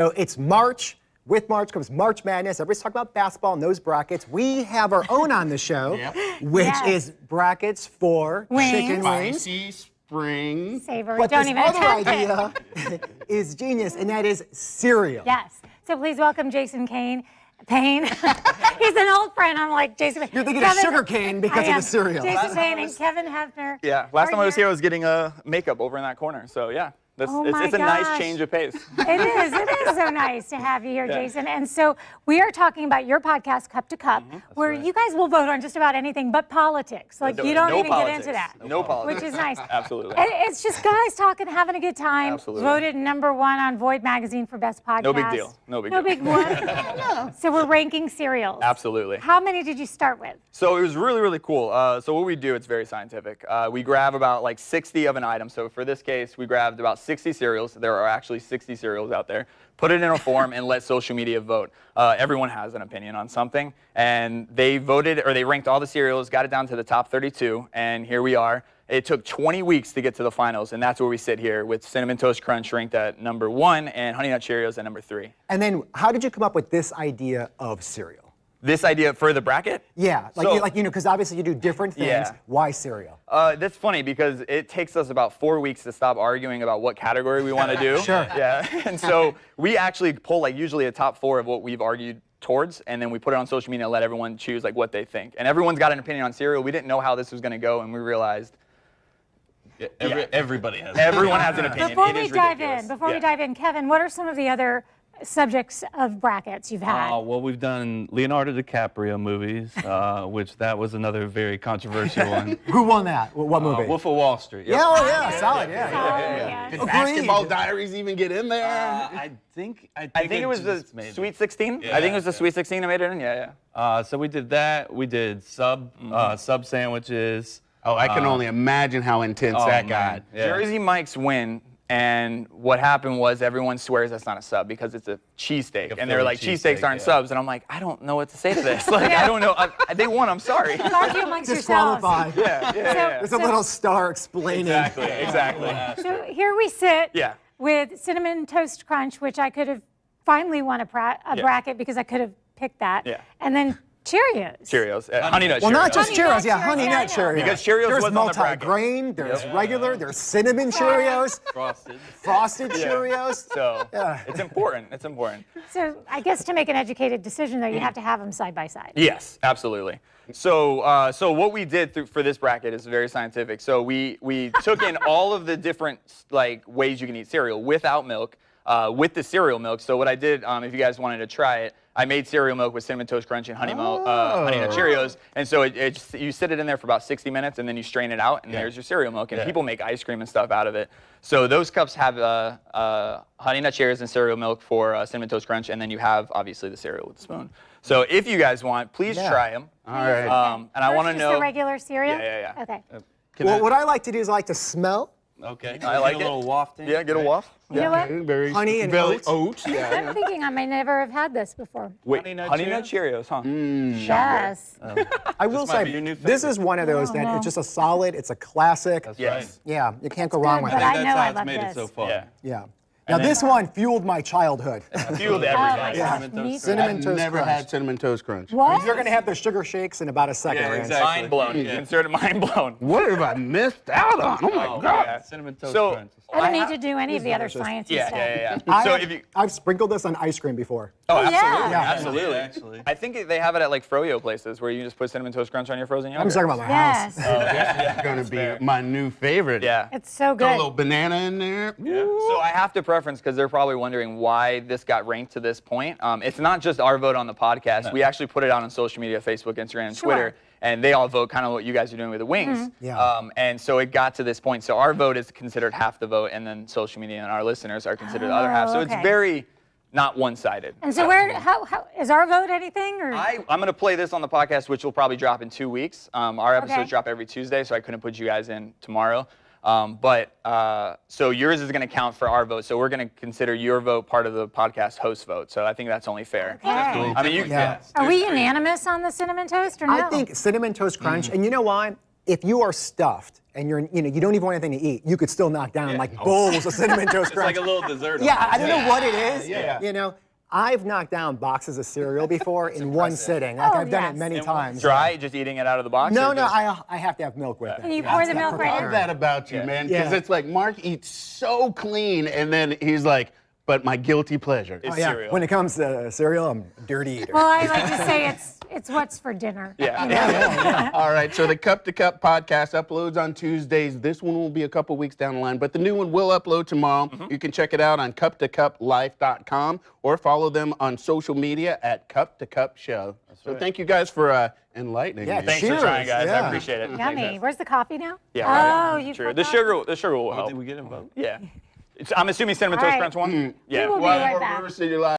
So it's March. With March comes March Madness. Everybody's talking about basketball and those brackets. We have our own on the show, which is brackets for chicken wings. Spicy spring. Savory. But Don't this even other attempt idea is genius, and that is cereal. Yes. So please welcome Jason Payne. He's an old friend. I'm like, Jason Payne. You're thinking of sugar cane because of the cereal. Jason Payne and Kevin Hefner. Yeah, last time I was here, I was getting makeup over in that corner. So yeah, it's a nice change of pace. It is so nice to have you here, Jason. And so we are talking about your podcast, Cup to Cup, where you guys will vote on just about anything but politics. Like you don't even get into that. No politics. Which is nice. Absolutely. It's just guys talking, having a good time. Absolutely. Voted #1 on Void magazine for best podcast. No big deal. No big deal. No big one. So we're ranking cereals. Absolutely. How many did you start with? So it was really, really cool. So what we do, it's very scientific. We grab about like 60 of an item. So for this case, we grabbed about 60 cereals. There are actually 60 cereals out there. Put it in a form and let social media vote. Everyone has an opinion on something. And they voted, or they ranked all the cereals, got it down to the top 32, and here we are. It took 20 weeks to get to the finals, and that's where we sit here with Cinnamon Toast Crunch ranked at #1 and Honey Nut Cheerios at #3. And then how did you come up with this idea of cereal? This idea for the bracket? Yeah, because obviously you do different things. Yeah. Why cereal? That's funny because it takes us about 4 weeks to stop arguing about what category we want to do. Sure. Yeah, and so we actually pull like usually a top 4 of what we've argued towards, and then we put it on social media and let everyone choose like what they think. And everyone's got an opinion on cereal. We didn't know how this was going to go, and we realized Everybody has. everyone has an opinion. Before It we is dive ridiculous. in, Kevin, what are some of the other subjects of brackets you've had? Well, we've done Leonardo DiCaprio movies, which that was another very controversial one. Who won that? What movie? Wolf of Wall Street. Yeah, solid, yeah. Did Basketball Diaries even get in there? I think it was the Sweet 16. I think it was the Sweet 16 that made it in. Yeah. So we did that. We did sub sandwiches. Oh, I can only imagine how intense that got. Yeah. Jersey Mike's win. And what happened was everyone swears that's not a sub because it's a cheesesteak. And they're like, cheesesteaks aren't subs. And I'm like, I don't know what to say to this. Like, I don't know. They won, I'm sorry. Argue amongst yourselves. Disqualified. There's a little star explaining. Exactly. So here we sit Yeah. with Cinnamon Toast Crunch, which I could have finally won a bracket because I could have picked that. Yeah. And then Cheerios. Honey Nut Cheerios. Well, not just Honey Nut Cheerios, Cheerios, Honey yeah, Nut I know. Cheerios. Because Cheerios there's was on the bracket. multi-grain, there's regular, there's cinnamon Cheerios, frosted Cheerios. So it's important. It's important. So I guess to make an educated decision, though, you have to have them side by side. Yes, absolutely. So what we did for this bracket is very scientific. So we took in all of the different like ways you can eat cereal without milk, with the cereal milk. So what I did, if you guys wanted to try it, I made cereal milk with Cinnamon Toast Crunch and Honey Nut Cheerios. And so you sit it in there for about 60 minutes, and then you strain it out, and there's your cereal milk. And people make ice cream and stuff out of it. So those cups have Honey Nut Cheerios and cereal milk for Cinnamon Toast Crunch, and then you have, obviously, the cereal with the spoon. So if you guys want, please try them. All right. And I want to know. Just the regular cereal? Yeah. Okay. Well, what I like to do is I like to smell Okay. I like Get a little wafting. Yeah, get a waft. You know what? Very Honey and oats. I'm thinking I may never have had this before. Wait, Honey Nut Cheerios, huh? Yes. I will might say, be your new this is one of those that it's just a solid, it's a classic. Yes. Yeah, you can't go wrong with good, it. but I know I That's love how it's made this. it so far. Yeah. Yeah. Now this one fueled my childhood. Fueled Oh my everything. gosh, me too. Cinnamon I've Toast never Crunch. had Cinnamon Toast Crunch. What? You're gonna have the sugar shakes in about a second. Yeah, Rand. exactly. Mind blown. Considered mind blown. What have I missed out on? Oh my God. Yeah. Cinnamon Toast So- Crunch. I don't need to do any of the other sciencey stuff. So if you, I've sprinkled this on ice cream before. absolutely, yeah. absolutely. Actually. I think they have it at like froyo places where you just put Cinnamon Toast Crunch on your frozen yogurt. I'm just talking about my house. Yes. It's going to be my new favorite. Yeah. It's so Got a good. little banana in there. So I have to preference because they're probably wondering why this got ranked to this point. It's not just our vote on the podcast. We actually put it out on social media, Facebook, Instagram, and Twitter. And they all vote kind of what you guys are doing with the wings. Yeah. And so it got to this point. So our vote is considered half the vote, and then social media and our listeners are considered the other half. So it's okay. very not one-sided. And so how is our vote anything? Or? I'm going to play this on the podcast, which will probably drop in 2 weeks. Our episodes Okay. drop every Tuesday, so I couldn't put you guys in tomorrow. So yours is going to count for our vote. So we're going to consider your vote part of the podcast host vote. So I think that's only fair. Okay. I mean, Are we unanimous on the cinnamon toast or no? I think Cinnamon Toast Crunch, and you know why? if you are stuffed and you don't even want anything to eat, you could still knock down like bowls of Cinnamon Toast Crunch. It's like a little dessert. Yeah, I don't know what it is. Yeah. You know, I've knocked down boxes of cereal before in one sitting. Like, I've done it many times. Dry, just eating it out of the box? No, or no, just- I have to have milk with it. And you pour the milk I right love in. that about you, man, because Yeah. it's like Mark eats so clean, and then he's like, but my guilty pleasure. It's Oh, yeah. cereal. When it comes to cereal, I'm a dirty eater. Well, I like to say it's what's for dinner. Yeah. All right, so the Cup to Cup podcast uploads on Tuesdays. This one will be a couple weeks down the line, but the new one will upload tomorrow. You can check it out on cup2cuplife.com or follow them on social media at Cup to Cup Show. So thank you guys for enlightening Yeah, me. Thanks Cheers. for trying, guys. I Yeah. appreciate it. Yummy. Where's the coffee now? Yeah. Oh, you True. forgot. The sugar will help. Did we get a vote? Yeah. I'm assuming Cinnamon All Toast right. Crunch one? Yeah. We will be Well, right we're back. River City Live.